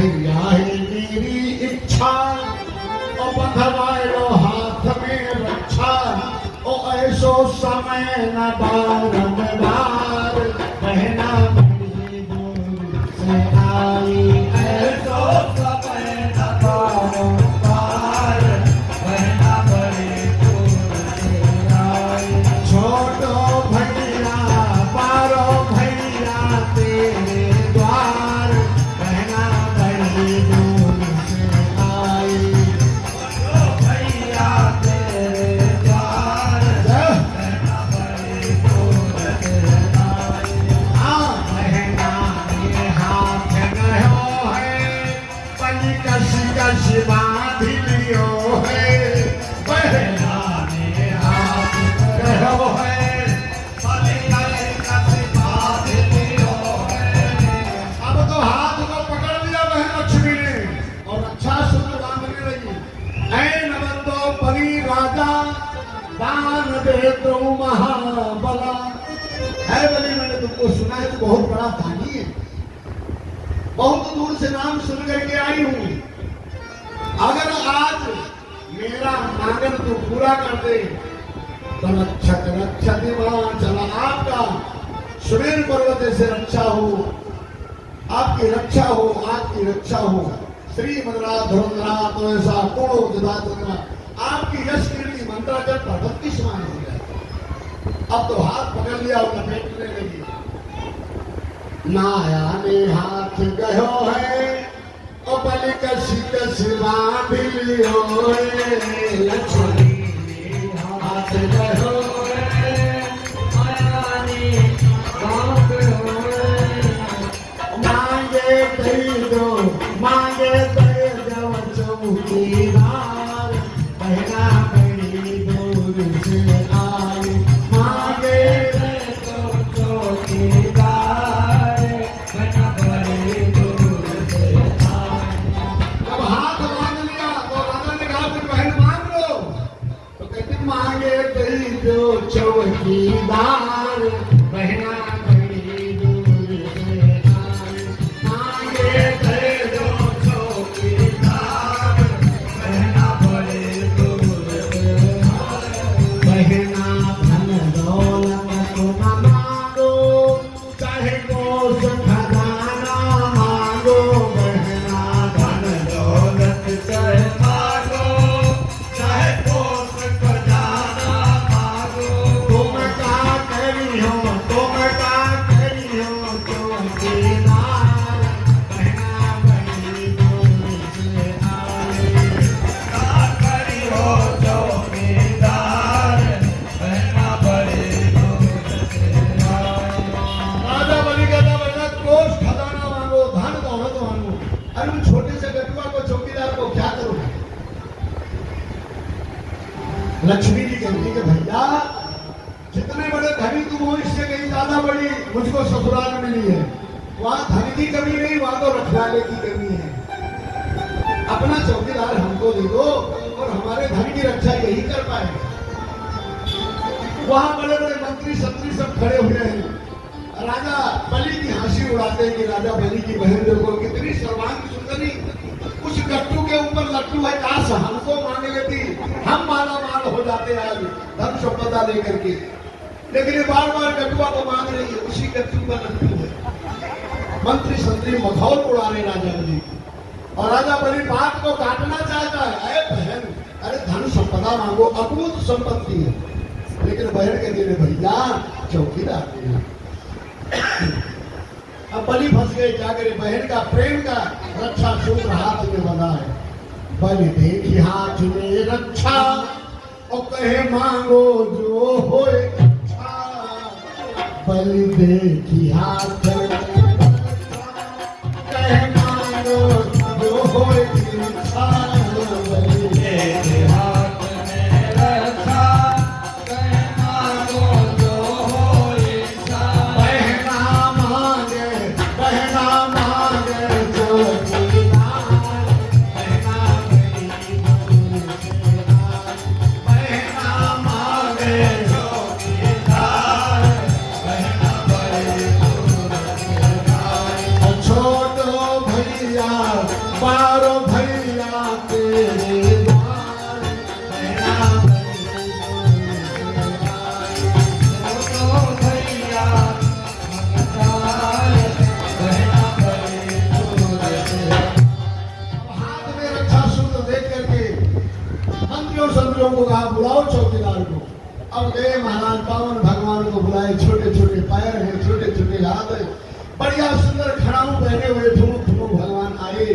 भैया है मेरी इच्छा ओ बंधवाए लो हाथ में रक्षा ओ ऐसो समय न बारंबार बहना बड़ी दूर से आई ऐसो समय न बारंबार बहना बड़ी दूर से आई छोटो भैया बारो भैया तेरे द्वार बहना बड़ी दूर से आई छोटो भैया तेरे द्वार बहना बड़ी दूर से आई बहना ये हाथ गयो है पली कसी कसी बांधी लियो है बहना ने हाथ गयो है पली कसी कसी बांधी लियो है अब तो हाथ को पकड़ लिया बहन लक्ष्मी ने और अच्छा सूत्र बांधने लगी ऐ नवंदो परी राजा दान दे तो महाबला है बली मैंने तुमको सुना है तो बहुत बड़ा दानी है बहुत दूर से नाम सुन करके आई हूं अगर आज मेरा नागन तू पूरा कर दे तो रक्षक रक्षक चला आपका सुमेर पर्वत से रक्षा हो आपकी रक्षा हो आपकी रक्षा हो श्री मदरा धुरंधरा तो ऐसा कोड़ो जदा चंद्रा आपकी यश कीर्ति मंत्रा जब भगवती समान हो गया अब तो हाथ पकड़ लिया और लपेटने लगी नाया ने हाथ गयो है ओ बलि कसी कसी बांध लियो है लक्ष्मी ने हाथ गयो है माया ने बांध मांगे दे दो मांगे दे दो चौकीदार बहना बड़ी दूर से आई मांगे दे दो चौकीदार बहना बड़ी दूर से आई जब हाथ बांध लिया तो राजा ने कहा फिर बहन मांग लो तो कहती मांगे दे दो चौकीदार बहना बड़ी दूर से आई मांगे दे दो चौकीदार बहना बड़ी दूर से आई बहना धन दौलत को न मांगो चाहे कोस खजाना मांगो बहना धन दौलत चाहे मांगो चाहे कोस खजाना मांगो तुम का करी हो चौकीदार बहना बड़ी दूर से आई का करी हो चौकीदार बहना बड़ी दूर से आई राजा बलि कहता बहना कोष खजाना मांगो धन दौलत मांगो अरे उन छोटे से गटुआ को चौकीदार को क्या करूं लक्ष्मी जी कहती कि भैया जितने बड़े धनी तुम हो इससे कहीं ज्यादा बड़ी मुझको ससुराल मिली है वहां धन की कमी नहीं वहां तो रखवाले की कमी है अपना चौकीदार हमको दे दो और हमारे धन की रक्षा यही कर पाए वहां बड़े बड़े मंत्री संतरी सब खड़े हुए हैं राजा बलि की हंसी उड़ाते हैं कि राजा बलि की बहन देखो कितनी सर्वांग सुंदरी उस गट्टू के ऊपर लट्टू है काश हमको मांग लेती हम माला माल हो जाते आज धन संपदा लेकर के लेकिन ये बार बार गट्टुआ को मांग रही है उसी गट्टू का लट्टू है मंत्री संतरी मखौल उड़ा रहे राजा बलि और राजा बलि बात को काटना चाहता है अरे बहन अरे धन संपदा मांगो अकूत संपत्ति है लेकिन बहन के लिए भैया चौकीदार देना अब बलि फंस गए क्या करे बहन का प्रेम का रक्षा सूत्र हाथ में बंधा है बलि देखी हाथ में रक्षा और कहे मांगो जो होए अच्छा बलि देखी हाथ में रक्षा कहे मांगो जो होए अच्छा बलि देखी हाथ में रक्षा कहे मांगो जो होए अच्छा बहना मांगे चौकीदार बहना बड़ी दूर से आई बहना मांगे चौकीदार बहना बड़ी दूर से आई छोटो भैया बारो भैया तेरे द्वार, बहना भैया हाथ में रक्षा सूत्र देख करके मंत्रियों संतरियों को कहा बुलाओ चौकीदार को। अब गए महाराज पावन भगवान को बुलाए। छोटे छोटे पैर हैं, छोटे छोटे हाथ है, बढ़िया सुंदर खड़ाऊ पहने हुए ठुमुक ठुमुक भगवान आए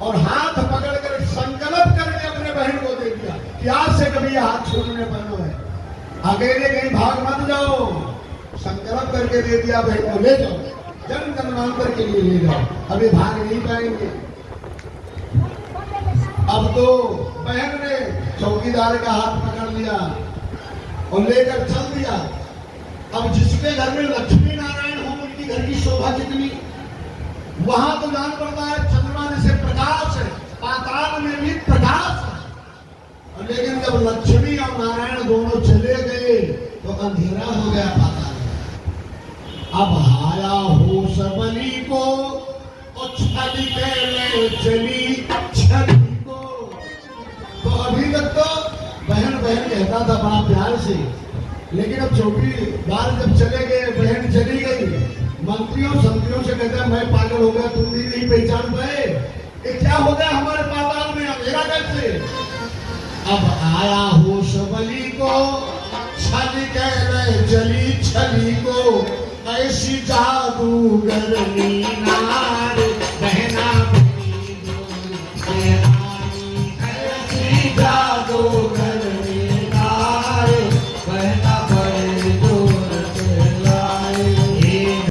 और हाथ पकड़ कर संकल्प करके अपने बहन को दे दिया कि आज से कभी हाथ छोड़ने पानो है, अकेले कहीं भाग मत जाओ। संकल्प करके दे दिया, बहन को ले जाओ, जन्म जन्मांतर के लिए ले जाओ, अभी भाग नहीं पाएंगे। अब तो बहन ने चौकीदार का हाथ पकड़ लिया और लेकर चल दिया। अब जिसके घर में लक्ष्मी नारायण हो उनकी घर की शोभा कितनी, वहां तो जान पड़ता है चंद्रमा जैसे प्रकाश है, पाताल में भी प्रकाश है। लेकिन जब लक्ष्मी और नारायण दोनों चले गए तो अंधेरा हो गया पाताल में। अब हाया हो सबली को और छली के ले चली छली को। तो अभी तक तो बहन बहन कहता था बड़ा प्यार से, लेकिन अब चौकीदार जब चले गए, बहन चली गई, मंत्रियों संतरियों से कहते हैं मैं पागल हो गया, तुम भी नहीं पहचान पाए, ये क्या हो गया हमारे पाताल में, अंधेरा कैसे। अब आया हो सबली को छली कह चली छली को, ऐसी जादूगरनी